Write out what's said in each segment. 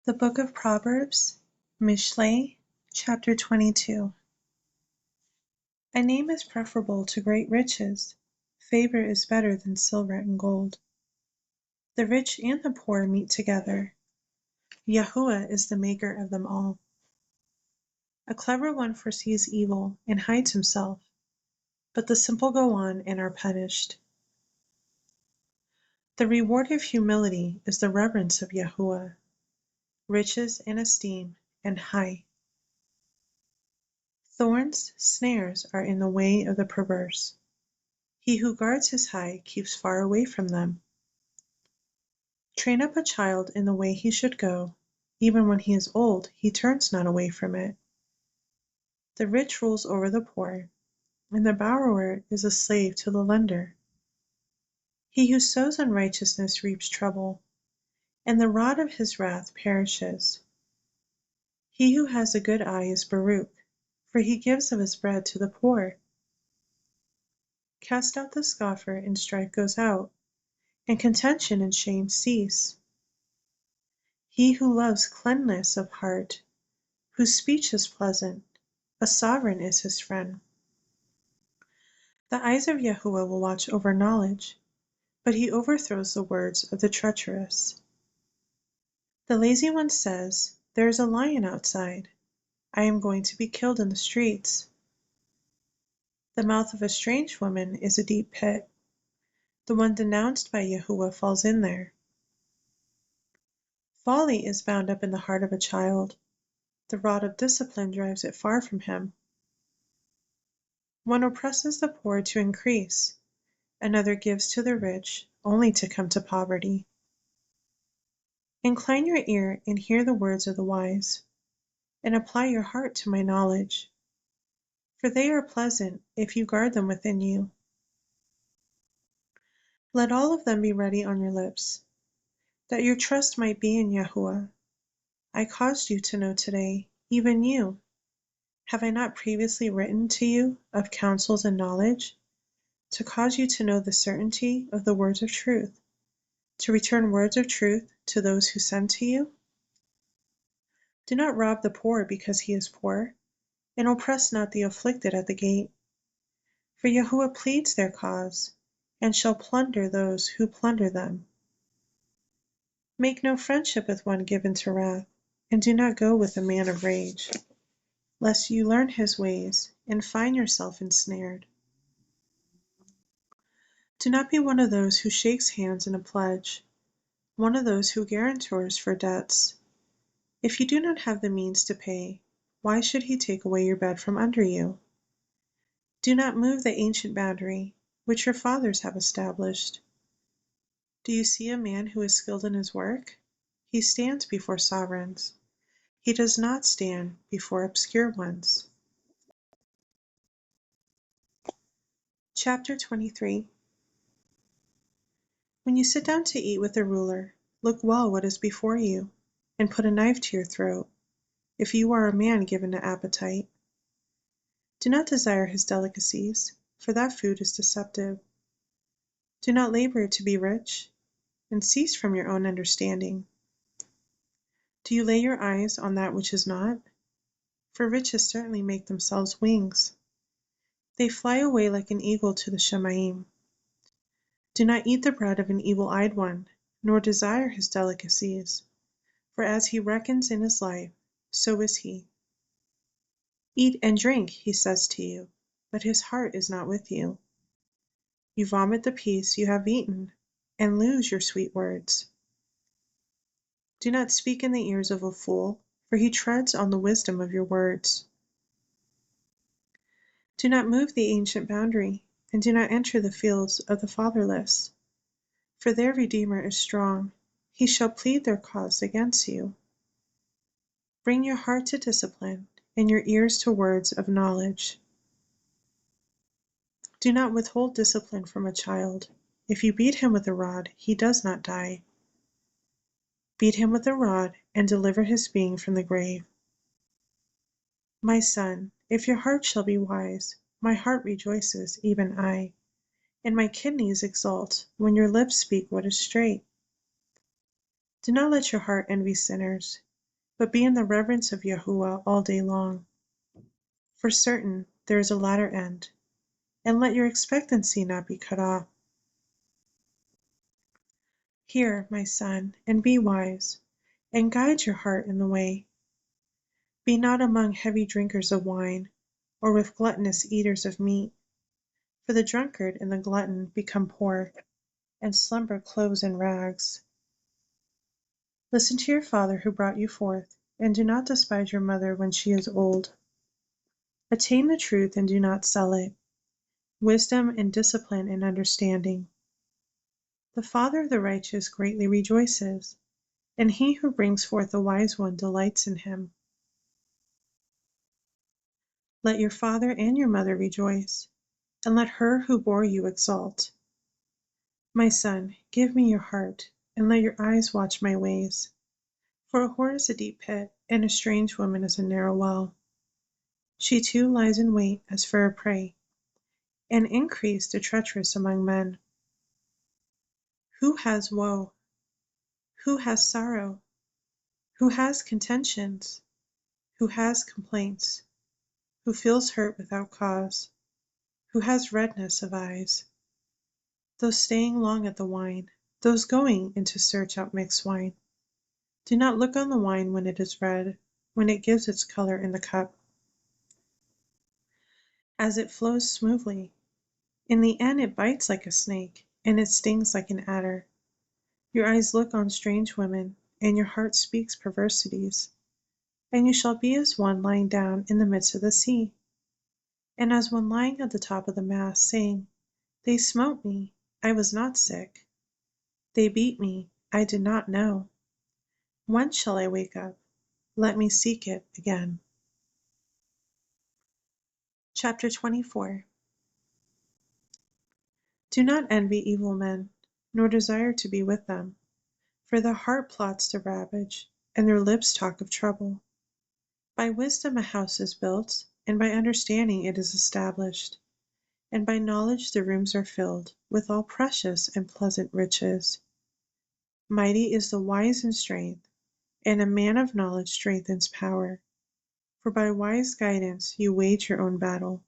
The Book of Proverbs, Mishley, Chapter 22. A name is preferable to great riches. Favor is better than silver and gold. The rich and the poor meet together. Yahuwah is the maker of them all. A clever one foresees evil and hides himself, but the simple go on and are punished. The reward of humility is the reverence of Yahuwah, riches and esteem and high. Thorns, snares are in the way of the perverse. He who guards his high keeps far away from them. Train up a child in the way he should go. Even when he is old, he turns not away from it. The rich rules over the poor, and the borrower is a slave to the lender. He who sows unrighteousness reaps trouble, and the rod of his wrath perishes. He who has a good eye is Baruch, for he gives of his bread to the poor. Cast out the scoffer, and strife goes out, and contention and shame cease. He who loves cleanness of heart, whose speech is pleasant, a sovereign is his friend. The eyes of Yahuwah will watch over knowledge, but he overthrows the words of the treacherous. The lazy one says, "There is a lion outside. I am going to be killed in the streets." The mouth of a strange woman is a deep pit. The one denounced by Yahuwah falls in there. Folly is bound up in the heart of a child. The rod of discipline drives it far from him. One oppresses the poor to increase, another gives to the rich, only to come to poverty. Incline your ear and hear the words of the wise, and apply your heart to my knowledge, for they are pleasant if you guard them within you. Let all of them be ready on your lips, that your trust might be in Yahuwah. I caused you to know today, even you. Have I not previously written to you of counsels and knowledge, to cause you to know the certainty of the words of truth, to return words of truth to those who send to you? Do not rob the poor because he is poor, and oppress not the afflicted at the gate. For Yahuwah pleads their cause, and shall plunder those who plunder them. Make no friendship with one given to wrath, and do not go with a man of rage, lest you learn his ways, and find yourself ensnared. Do not be one of those who shakes hands in a pledge, one of those who guarantors for debts. If you do not have the means to pay, why should he take away your bed from under you? Do not move the ancient boundary, which your fathers have established. Do you see a man who is skilled in his work? He stands before sovereigns. He does not stand before obscure ones. Chapter 23. When you sit down to eat with a ruler, look well what is before you, and put a knife to your throat, if you are a man given to appetite. Do not desire his delicacies, for that food is deceptive. Do not labor to be rich, and cease from your own understanding. Do you lay your eyes on that which is not? For riches certainly make themselves wings. They fly away like an eagle to the Shemaim. Do not eat the bread of an evil-eyed one, nor desire his delicacies, for as he reckons in his life, so is he. Eat and drink, he says to you, but his heart is not with you. You vomit the peace you have eaten, and lose your sweet words. Do not speak in the ears of a fool, for he treads on the wisdom of your words. Do not move the ancient boundary, and do not enter the fields of the fatherless, for their Redeemer is strong. He shall plead their cause against you. Bring your heart to discipline, and your ears to words of knowledge. Do not withhold discipline from a child. If you beat him with a rod, he does not die. Beat him with a rod, and deliver his being from the grave. My son, if your heart shall be wise, my heart rejoices, even I, and my kidneys exult when your lips speak what is straight. Do not let your heart envy sinners, but be in the reverence of Yahuwah all day long. For certain there is a latter end, and let your expectancy not be cut off. Hear, my son, and be wise, and guide your heart in the way. Be not among heavy drinkers of wine, or with gluttonous eaters of meat, for the drunkard and the glutton become poor, and slumber clothes in rags. Listen to your father who brought you forth, and do not despise your mother when she is old. Attain the truth and do not sell it, wisdom and discipline and understanding. The father of the righteous greatly rejoices, and he who brings forth a wise one delights in him. Let your father and your mother rejoice, and let her who bore you exult. My son, give me your heart, and let your eyes watch my ways. For a whore is a deep pit, and a strange woman is a narrow well. She too lies in wait as for a prey, and increased to treacherous among men. Who has woe? Who has sorrow? Who has contentions? Who has complaints? Who feels hurt without cause? Who has redness of eyes? Those staying long at the wine, those going in to search out mixed wine. Do not look on the wine when it is red, when it gives its color in the cup. As it flows smoothly, in the end it bites like a snake, and it stings like an adder. Your eyes look on strange women, and your heart speaks perversities. And you shall be as one lying down in the midst of the sea, and as one lying at the top of the mast, saying, They smote me, I was not sick. They beat me, I did not know. When shall I wake up? Let me seek it again. Chapter 24. Do not envy evil men, nor desire to be with them, for their heart plots to ravage, and their lips talk of trouble. By wisdom a house is built, and by understanding it is established, and by knowledge the rooms are filled with all precious and pleasant riches. Mighty is the wise in strength, and a man of knowledge strengthens power. For by wise guidance you wage your own battle,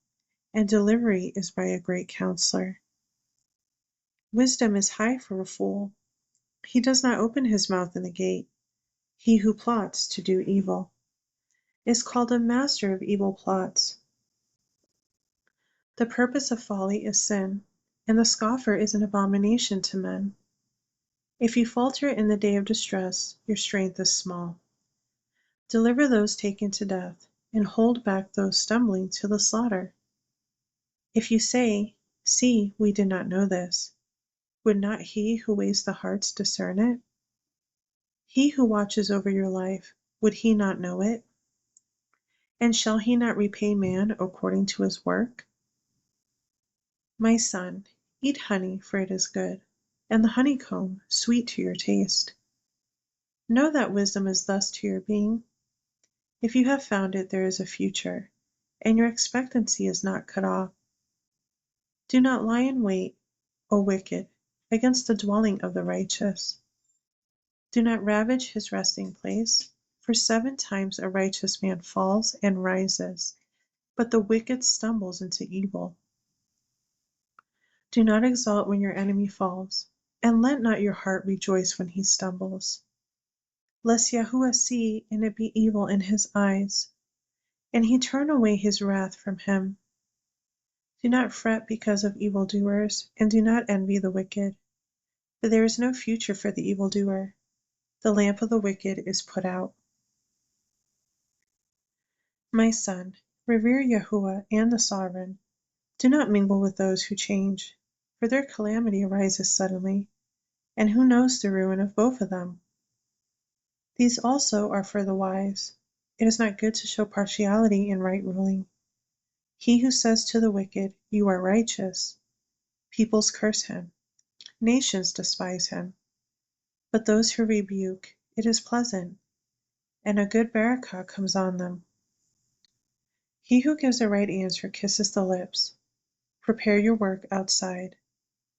and delivery is by a great counselor. Wisdom is high for a fool. He does not open his mouth in the gate. He who plots to do evil is called a master of evil plots. The purpose of folly is sin, and the scoffer is an abomination to men. If you falter in the day of distress, your strength is small. Deliver those taken to death, and hold back those stumbling to the slaughter. If you say, See, we did not know this, would not he who weighs the hearts discern it? He who watches over your life, would he not know it? And shall he not repay man according to his work? My son, eat honey, for it is good, and the honeycomb sweet to your taste. Know that wisdom is thus to your being. If you have found it, there is a future, and your expectancy is not cut off. Do not lie in wait, O wicked, against the dwelling of the righteous. Do not ravage his resting place, for 7 times a righteous man falls and rises, but the wicked stumbles into evil. Do not exult when your enemy falls, and let not your heart rejoice when he stumbles. Lest Yahuwah see, and it be evil in his eyes, and he turn away his wrath from him. Do not fret because of evildoers, and do not envy the wicked, for there is no future for the evildoer. The lamp of the wicked is put out. My son, revere Yahuwah and the Sovereign. Do not mingle with those who change, for their calamity arises suddenly, and who knows the ruin of both of them? These also are for the wise. It is not good to show partiality in right ruling. He who says to the wicked, You are righteous, peoples curse him, nations despise him. But those who rebuke, it is pleasant, and a good barakah comes on them. He who gives a right answer kisses the lips. Prepare your work outside,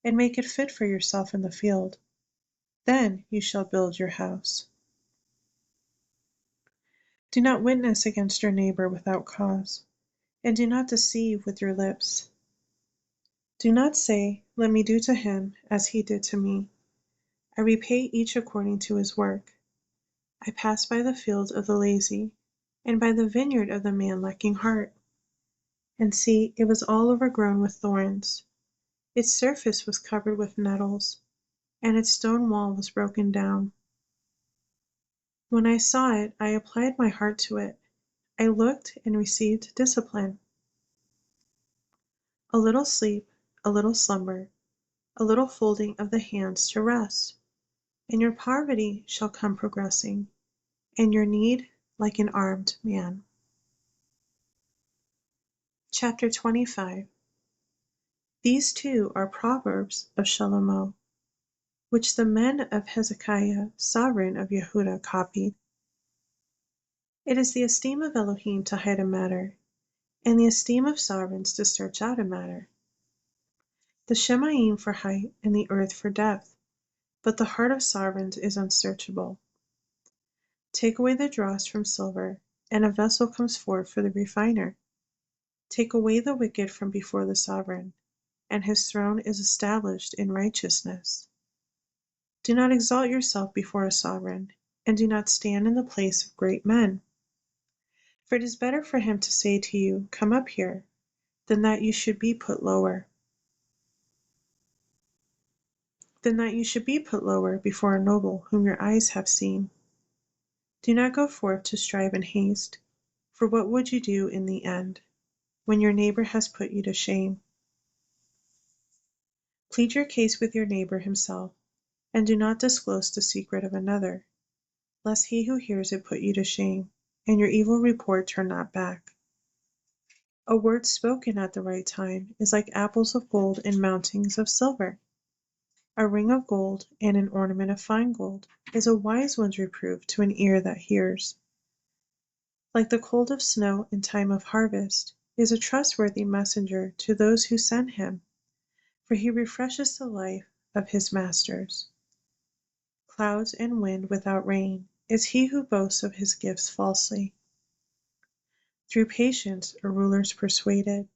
and make it fit for yourself in the field. Then you shall build your house. Do not witness against your neighbor without cause, and do not deceive with your lips. Do not say, "Let me do to him as he did to me. I repay each according to his work." I passed by the field of the lazy, and by the vineyard of the man lacking heart. And see, it was all overgrown with thorns. Its surface was covered with nettles, and its stone wall was broken down. When I saw it, I applied my heart to it. I looked and received discipline. A little sleep, a little slumber, a little folding of the hands to rest, and your poverty shall come progressing, and your need like an armed man. Chapter 25. These two are proverbs of Shalomo, which the men of Hezekiah, sovereign of Yehudah, copied. It is the esteem of Elohim to hide a matter, and the esteem of sovereigns to search out a matter. The Shemayim for height, and the earth for depth, but the heart of sovereigns is unsearchable. Take away the dross from silver, and a vessel comes forth for the refiner. Take away the wicked from before the sovereign, and his throne is established in righteousness. Do not exalt yourself before a sovereign, and do not stand in the place of great men. For it is better for him to say to you, "Come up here," than that you should be put lower. Before a noble whom your eyes have seen. Do not go forth to strive in haste, for what would you do in the end, when your neighbor has put you to shame? Plead your case with your neighbor himself, and do not disclose the secret of another, lest he who hears it put you to shame, and your evil report turn not back. A word spoken at the right time is like apples of gold and mountings of silver. A ring of gold and an ornament of fine gold is a wise one's reproof to an ear that hears. Like the cold of snow in time of harvest is a trustworthy messenger to those who send him, for he refreshes the life of his masters. Clouds and wind without rain is he who boasts of his gifts falsely. Through patience a ruler's persuaded,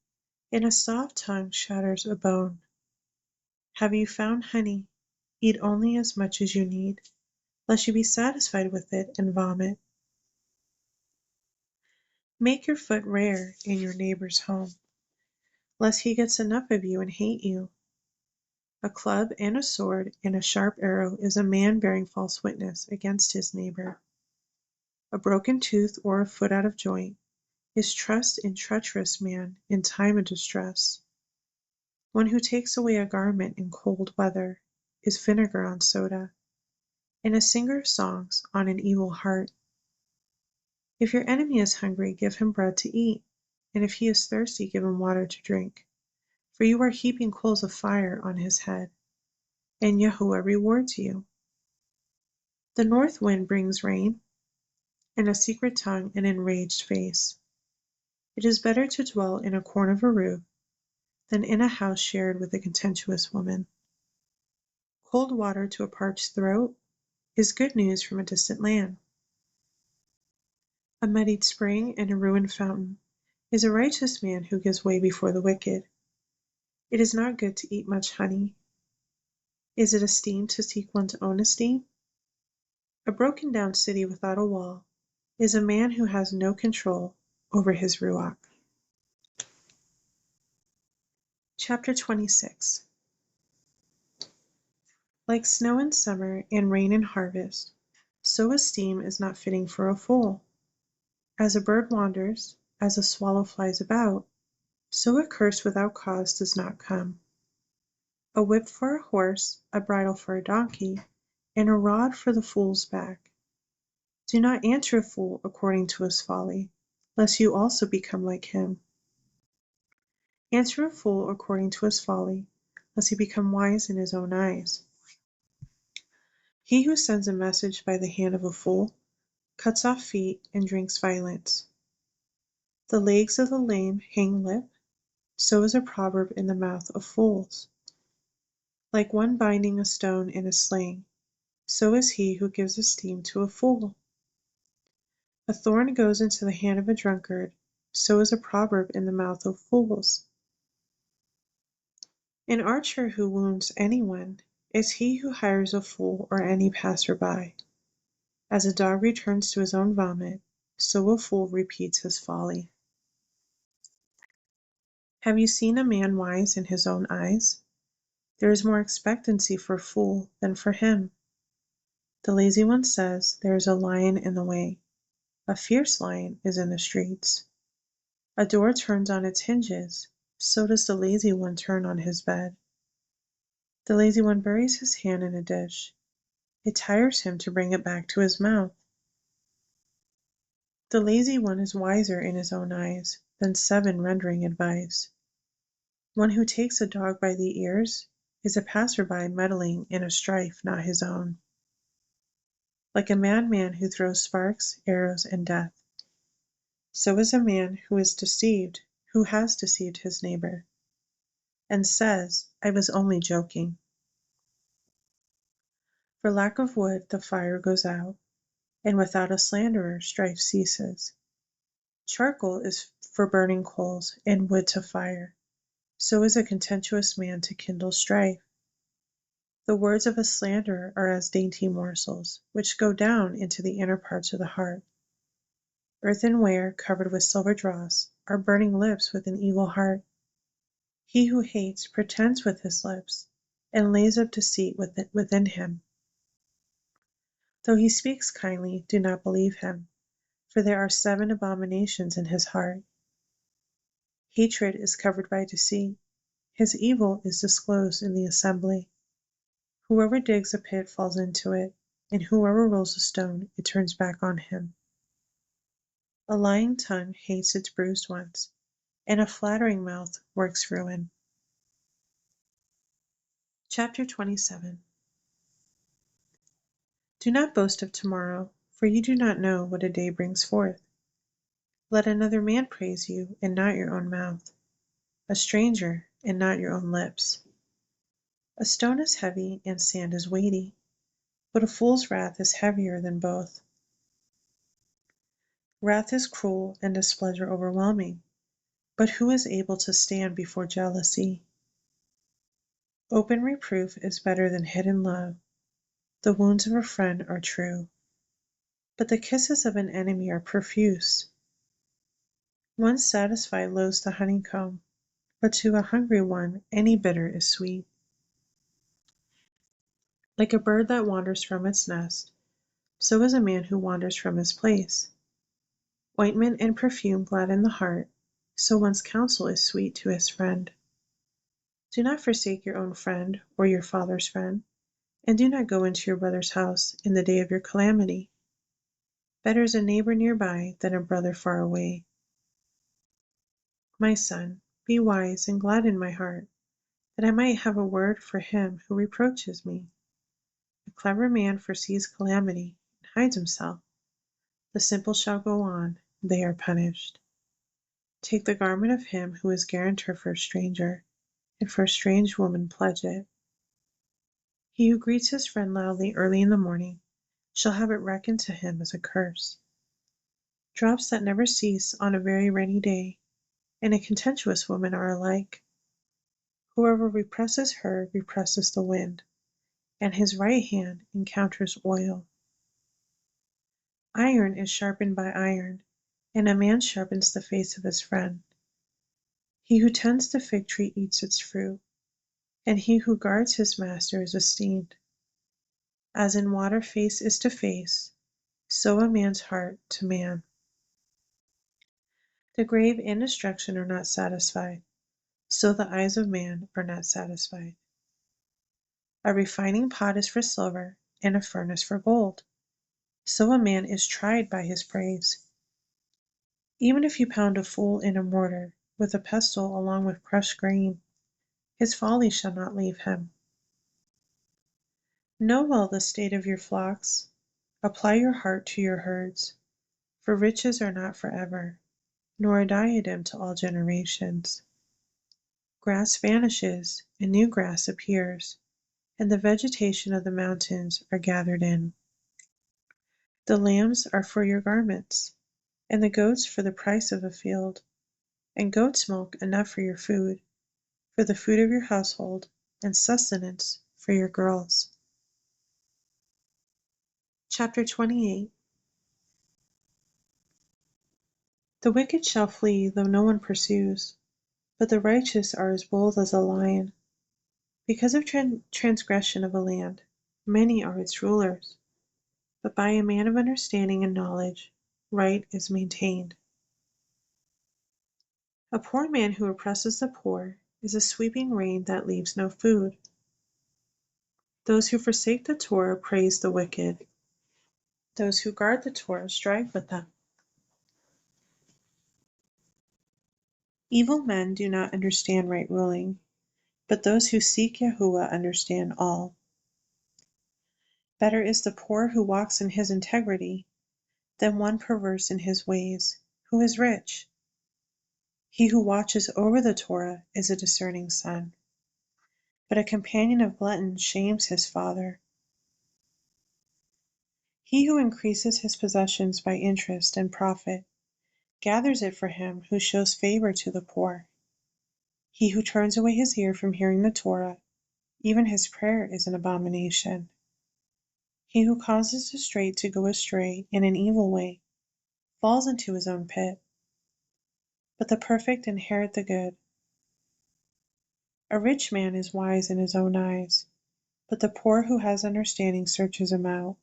and a soft tongue shatters a bone. Have you found honey? Eat only as much as you need, lest you be satisfied with it and vomit. Make your foot rare in your neighbor's home, lest he gets enough of you and hate you. A club and a sword and a sharp arrow is a man bearing false witness against his neighbor. A broken tooth or a foot out of joint is trust in treacherous man in time of distress. One who takes away a garment in cold weather is vinegar on soda, and a singer of songs on an evil heart. If your enemy is hungry, give him bread to eat, and if he is thirsty, give him water to drink. For you are heaping coals of fire on his head, and Yahuwah rewards you. The north wind brings rain, and a secret tongue an enraged face. It is better to dwell in a corner of a roof than in a house shared with a contentious woman. Cold water to a parched throat is good news from a distant land. A muddied spring and a ruined fountain is a righteous man who gives way before the wicked. It is not good to eat much honey. Is it esteemed to seek one's own esteem? A broken down city without a wall is a man who has no control over his ruach. Chapter 26. Like snow in summer and rain in harvest, so esteem is not fitting for a fool. As a bird wanders, as a swallow flies about, so a curse without cause does not come. A whip for a horse, a bridle for a donkey, and a rod for the fool's back. Do not answer a fool according to his folly, lest you also become like him. Answer a fool according to his folly, lest he become wise in his own eyes. He who sends a message by the hand of a fool cuts off feet and drinks violence. The legs of the lame hang limp, so is a proverb in the mouth of fools. Like one binding a stone in a sling, so is he who gives esteem to a fool. A thorn goes into the hand of a drunkard, so is a proverb in the mouth of fools. An archer who wounds anyone is he who hires a fool or any passer-by. As a dog returns to his own vomit, so a fool repeats his folly. Have you seen a man wise in his own eyes? There is more expectancy for a fool than for him. The lazy one says, there is a lion in the way. A fierce lion is in the streets. A door turns on its hinges, so does the lazy one turn on his bed. The lazy one buries his hand in a dish. It tires him to bring it back to his mouth. The lazy one is wiser in his own eyes than 7 rendering advice. One who takes a dog by the ears is a passer-by meddling in a strife not his own. Like a madman who throws sparks, arrows, and death, so is a man who has deceived his neighbor, and says, I was only joking. For lack of wood the fire goes out, and without a slanderer strife ceases. Charcoal is for burning coals, and wood to fire, so is a contentious man to kindle strife. The words of a slanderer are as dainty morsels, which go down into the inner parts of the heart. Earthenware covered with silver dross are burning lips with an evil heart. He who hates pretends with his lips, and lays up deceit within him. Though he speaks kindly, do not believe him, for there are 7 abominations in his heart. Hatred is covered by deceit. His evil is disclosed in the assembly. Whoever digs a pit falls into it, and whoever rolls a stone, it turns back on him. A lying tongue hates its bruised ones, and a flattering mouth works ruin. Chapter 27. Do not boast of tomorrow, for you do not know what a day brings forth. Let another man praise you, and not your own mouth, a stranger, and not your own lips. A stone is heavy, and sand is weighty, but a fool's wrath is heavier than both. Wrath is cruel, and displeasure overwhelming, but who is able to stand before jealousy? Open reproof is better than hidden love. The wounds of a friend are true, but the kisses of an enemy are profuse. One satisfied loathes the honeycomb, but to a hungry one any bitter is sweet. Like a bird that wanders from its nest, so is a man who wanders from his place. Ointment and perfume gladden the heart, so one's counsel is sweet to his friend. Do not forsake your own friend or your father's friend, and do not go into your brother's house in the day of your calamity. Better is a neighbor nearby than a brother far away. My son, be wise and gladden my heart, that I might have a word for him who reproaches me. A clever man foresees calamity and hides himself. The simple shall go on, they are punished. Take the garment of him who is guarantor for a stranger, and for a strange woman pledge it. He who greets his friend loudly early in the morning shall have it reckoned to him as a curse. Drops that never cease on a very rainy day, and a contentious woman are alike. Whoever represses her represses the wind, and his right hand encounters oil. Iron is sharpened by iron, and a man sharpens the face of his friend. He who tends the fig tree eats its fruit, and he who guards his master is esteemed. As in water face is to face, so a man's heart to man. The grave and destruction are not satisfied, so the eyes of man are not satisfied. A refining pot is for silver, and a furnace for gold, so a man is tried by his praise. Even if you pound a fool in a mortar, with a pestle along with crushed grain, his folly shall not leave him. Know well the state of your flocks, apply your heart to your herds, for riches are not forever, nor a diadem to all generations. Grass vanishes, and new grass appears, and the vegetation of the mountains are gathered in. The lambs are for your garments, and the goats for the price of a field, and goat's milk enough for the food of your household, and sustenance for your girls. Chapter 28. The wicked shall flee, though no one pursues, but the righteous are as bold as a lion. Because of transgression of a land, many are its rulers, but by a man of understanding and knowledge, right is maintained. A poor man who oppresses the poor is a sweeping rain that leaves no food. Those who forsake the Torah praise the wicked. Those who guard the Torah strive with them. Evil men do not understand right ruling, but those who seek Yahuwah understand all. Better is the poor who walks in his integrity than one perverse in his ways, who is rich. He who watches over the Torah is a discerning son, but a companion of gluttons shames his father. He who increases his possessions by interest and profit gathers it for him who shows favor to the poor. He who turns away his ear from hearing the Torah, even his prayer is an abomination. He who causes the straight to go astray in an evil way falls into his own pit, but the perfect inherit the good. A rich man is wise in his own eyes, but the poor who has understanding searches him out.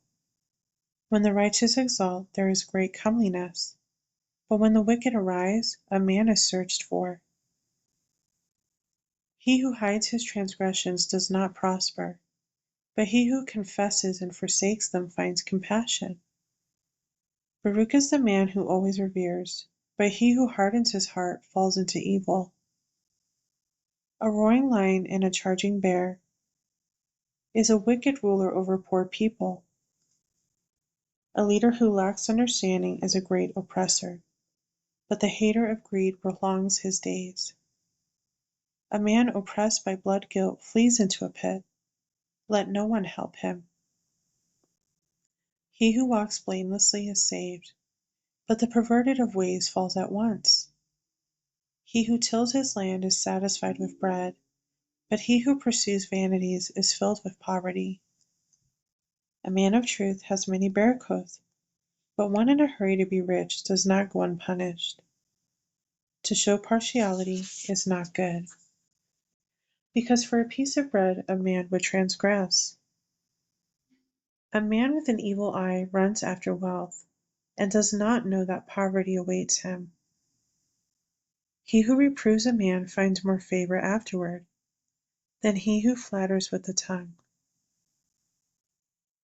When the righteous exalt, there is great comeliness, but when the wicked arise, a man is searched for. He who hides his transgressions does not prosper, but he who confesses and forsakes them finds compassion. Baruch is the man who always reveres, but he who hardens his heart falls into evil. A roaring lion and a charging bear is a wicked ruler over poor people. A leader who lacks understanding is a great oppressor, but the hater of greed prolongs his days. A man oppressed by blood guilt flees into a pit. Let no one help him. He who walks blamelessly is saved, but the perverted of ways falls at once. He who tills his land is satisfied with bread, but he who pursues vanities is filled with poverty. A man of truth has many barakot, but one in a hurry to be rich does not go unpunished. To show partiality is not good, because for a piece of bread a man would transgress. A man with an evil eye runs after wealth, and does not know that poverty awaits him. He who reproves a man finds more favor afterward than he who flatters with the tongue.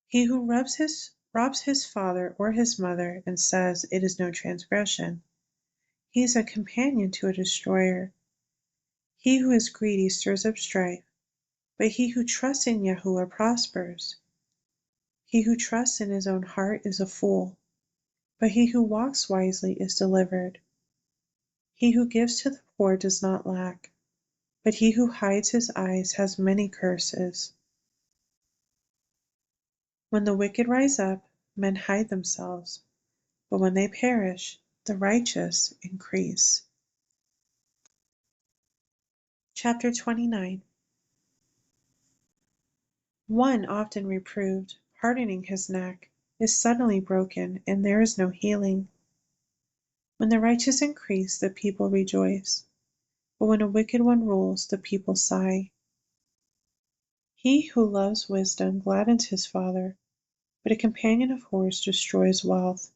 He who robs his father or his mother and says, "It is no transgression," he is a companion to a destroyer. He who is greedy stirs up strife, but he who trusts in Yahuwah prospers. He who trusts in his own heart is a fool, but he who walks wisely is delivered. He who gives to the poor does not lack, but he who hides his eyes has many curses. When the wicked rise up, men hide themselves, but when they perish, the righteous increase. Chapter 29. One often reproved, hardening his neck, is suddenly broken, and there is no healing. When the righteous increase, the people rejoice, but when a wicked one rules, the people sigh. He who loves wisdom gladdens his father, but a companion of whores destroys wealth.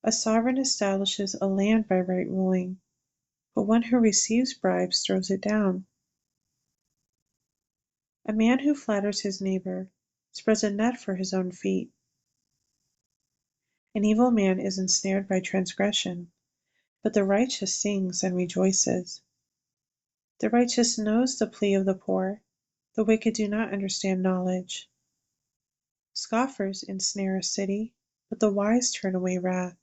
A sovereign establishes a land by right ruling, but one who receives bribes throws it down. A man who flatters his neighbor spreads a net for his own feet. An evil man is ensnared by transgression, but the righteous sings and rejoices. The righteous knows the plea of the poor, the wicked do not understand knowledge. Scoffers ensnare a city, but the wise turn away wrath.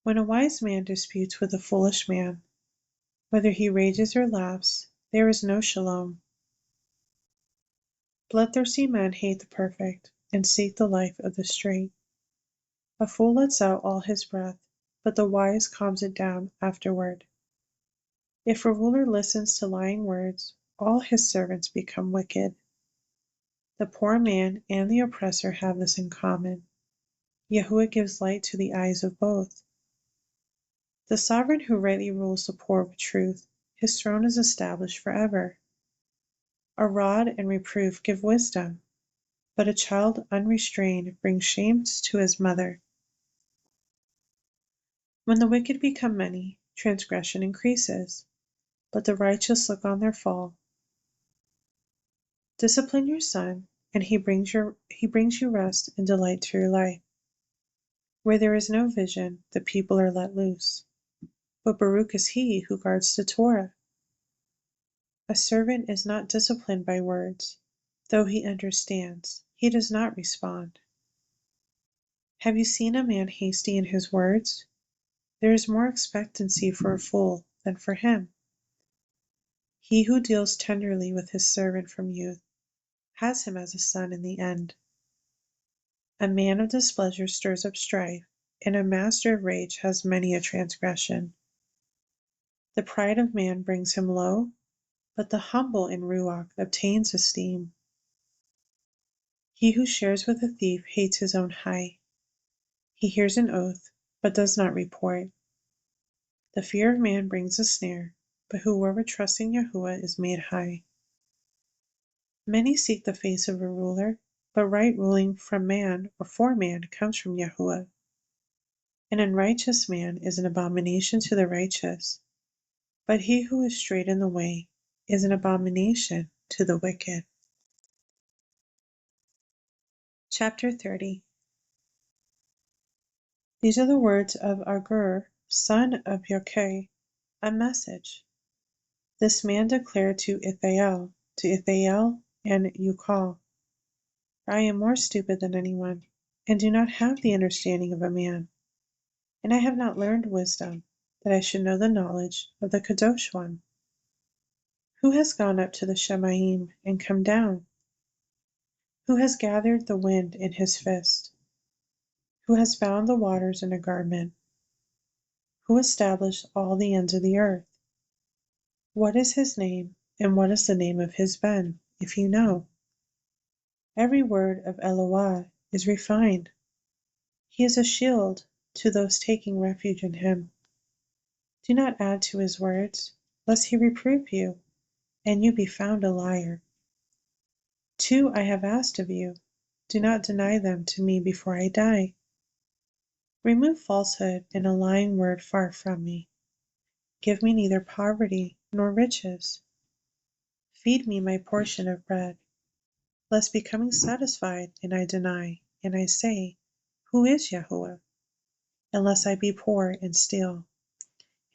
When a wise man disputes with a foolish man, whether he rages or laughs, there is no shalom. Bloodthirsty men hate the perfect, and seek the life of the straight. A fool lets out all his breath, but the wise calms it down afterward. If a ruler listens to lying words, all his servants become wicked. The poor man and the oppressor have this in common. Yahuwah gives light to the eyes of both. The sovereign who rightly rules the poor with truth, his throne is established forever. A rod and reproof give wisdom, but a child unrestrained brings shame to his mother. When the wicked become many, transgression increases, but the righteous look on their fall. Discipline your son, and he brings you rest and delight to your life. Where there is no vision, the people are let loose. But Baruch is he who guards the Torah. A servant is not disciplined by words. Though he understands, he does not respond. Have you seen a man hasty in his words? There is more expectancy for a fool than for him. He who deals tenderly with his servant from youth has him as a son in the end. A man of displeasure stirs up strife, and a master of rage has many a transgression. The pride of man brings him low, but the humble in Ruach obtains esteem. He who shares with a thief hates his own high. He hears an oath, but does not report. The fear of man brings a snare, but whoever trusts in Yahuwah is made high. Many seek the face of a ruler, but right ruling from man or for man comes from Yahuwah. An unrighteous man is an abomination to the righteous, but he who is straight in the way is an abomination to the wicked. Chapter 30. These are the words of Agur, son of Yochai, a message. This man declared to Ithael and Ukal, I am more stupid than anyone, and do not have the understanding of a man, and I have not learned wisdom, that I should know the knowledge of the Kadosh One. Who has gone up to the Shemaim and come down? Who has gathered the wind in his fist? Who has bound the waters in a garment? Who established all the ends of the earth? What is his name, and what is the name of his Ben, if you know? Every word of Eloah is refined. He is a shield to those taking refuge in him. Do not add to his words, lest he reprove you, and you be found a liar. 2 I have asked of you. Do not deny them to me before I die. Remove falsehood and a lying word far from me. Give me neither poverty nor riches. Feed me my portion of bread, lest becoming satisfied and I deny, and I say, Who is Yahuwah? Unless I be poor and steal,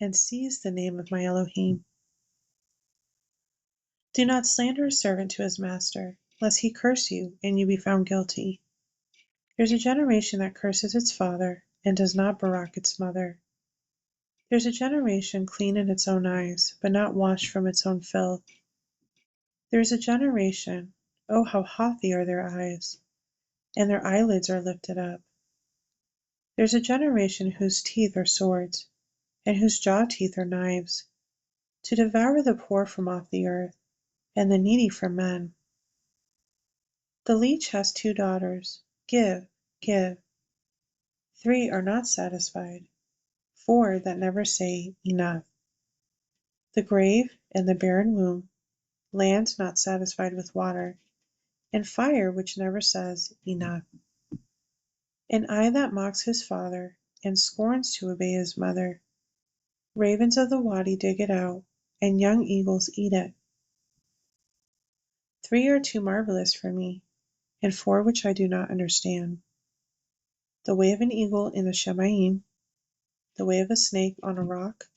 and seize the name of my Elohim. Do not slander a servant to his master, lest he curse you and you be found guilty. There's a generation that curses its father and does not barak its mother. There's a generation clean in its own eyes, but not washed from its own filth. There is a generation, oh how haughty are their eyes, and their eyelids are lifted up. There's a generation whose teeth are swords, and whose jaw teeth are knives, to devour the poor from off the earth, and the needy from men. The leech has 2 daughters. Give, give. 3 are not satisfied. 4 that never say, Enough. The grave and the barren womb, land not satisfied with water, and fire which never says, Enough. An eye that mocks his father, and scorns to obey his mother. Ravens of the wadi dig it out, and young eagles eat it. 3 are too marvelous for me, and 4 which I do not understand. The way of an eagle in the Shemaim, the way of a snake on a rock,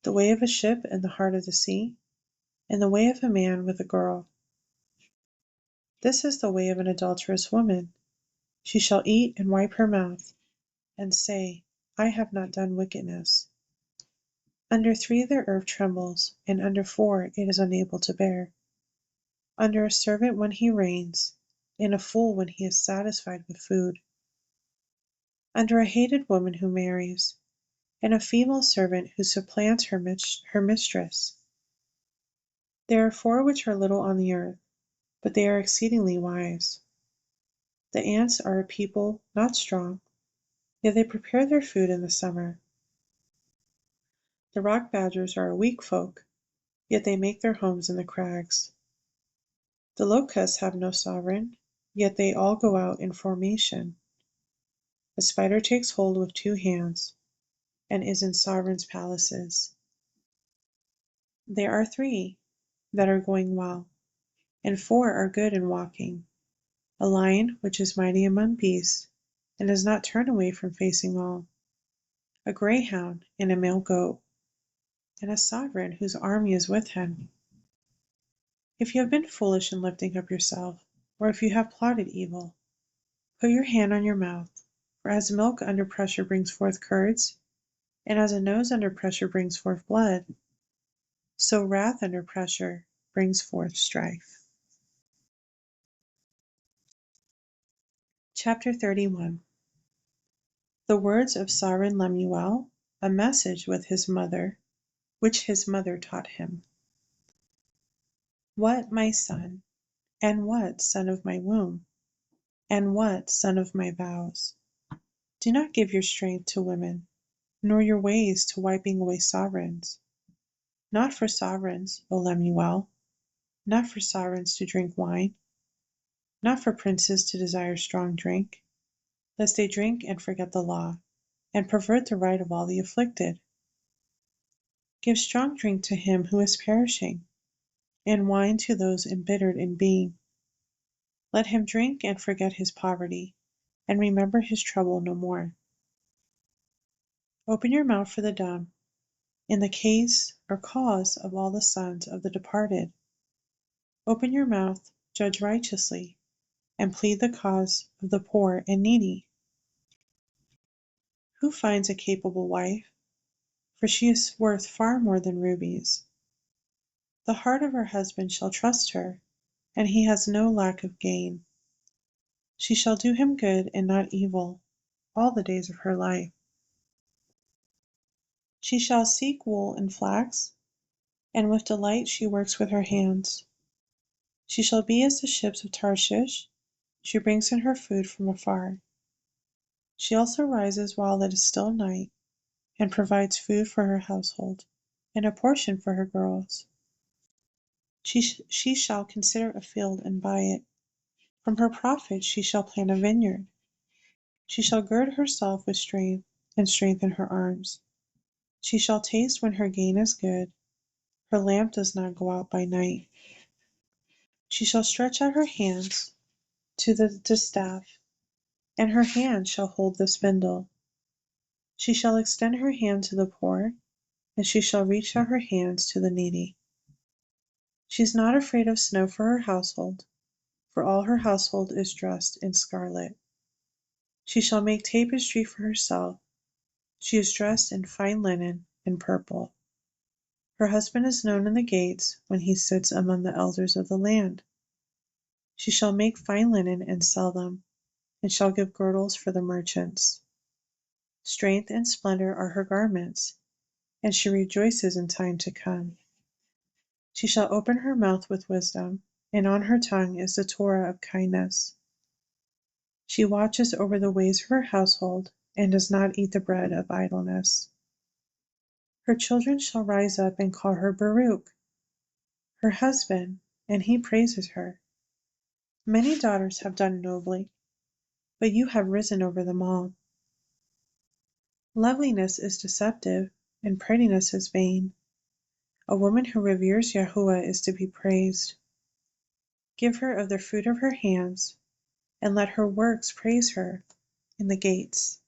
the way of a ship in the heart of the sea, and the way of a man with a girl. This is the way of an adulterous woman. She shall eat and wipe her mouth, and say, I have not done wickedness. Under 3 the earth trembles, and under 4 it is unable to bear. Under a servant when he reigns, and a fool when he is satisfied with food. under a hated woman who marries, and a female servant who supplants her mistress. There are four which are little on the earth, but they are exceedingly wise. The ants are a people not strong, yet they prepare their food in the summer. The rock badgers are a weak folk, yet they make their homes in the crags. The locusts have no sovereign, yet they all go out in formation. A spider takes hold with two hands, and is in sovereigns' palaces. There are three that are going well, and four are good in walking: a lion which is mighty among beasts, and does not turn away from facing all; a greyhound, and a male goat, and a sovereign whose army is with him. If you have been foolish in lifting up yourself, or if you have plotted evil, put your hand on your mouth, for as milk under pressure brings forth curds, and as a nose under pressure brings forth blood, so wrath under pressure brings forth strife. Chapter 31. The words of Sovereign Lemuel, a message with his mother, which his mother taught him. What, my son, and what, son of my womb, and what, son of my vows? Do not give your strength to women, nor your ways to wiping away sovereigns. Not for sovereigns, O Lemuel, not for sovereigns to drink wine, not for princes to desire strong drink, lest they drink and forget the law, and pervert the right of all the afflicted. Give strong drink to him who is perishing, and wine to those embittered in being. Let him drink and forget his poverty, and remember his trouble no more. Open your mouth for the dumb, in the case or cause of all the sons of the departed. Open your mouth, judge righteously, and plead the cause of the poor and needy. Who finds a capable wife? For she is worth far more than rubies. The heart of her husband shall trust her, and he has no lack of gain. She shall do him good and not evil all the days of her life. She shall seek wool and flax, and with delight she works with her hands. She shall be as the ships of Tarshish, she brings in her food from afar. She also rises while it is still night, and provides food for her household, and a portion for her girls. She shall consider a field and buy it. From her profit she shall plant a vineyard. She shall gird herself with strength, and strengthen her arms. She shall taste when her gain is good. Her lamp does not go out by night. She shall stretch out her hands to the distaff, and her hand shall hold the spindle. She shall extend her hand to the poor, and she shall reach out her hands to the needy. She is not afraid of snow for her household, for all her household is dressed in scarlet. She shall make tapestry for herself. She is dressed in fine linen and purple. Her husband is known in the gates when he sits among the elders of the land. She shall make fine linen and sell them, and shall give girdles for the merchants. Strength and splendor are her garments, and she rejoices in time to come. She shall open her mouth with wisdom, and on her tongue is the Torah of kindness. She watches over the ways of her household, and does not eat the bread of idleness. Her children shall rise up and call her Baruch, her husband, and he praises her. Many daughters have done nobly, but you have risen over them all. Loveliness is deceptive, and prettiness is vain. A woman who reveres Yahuwah is to be praised. Give her of the fruit of her hands, and let her works praise her in the gates.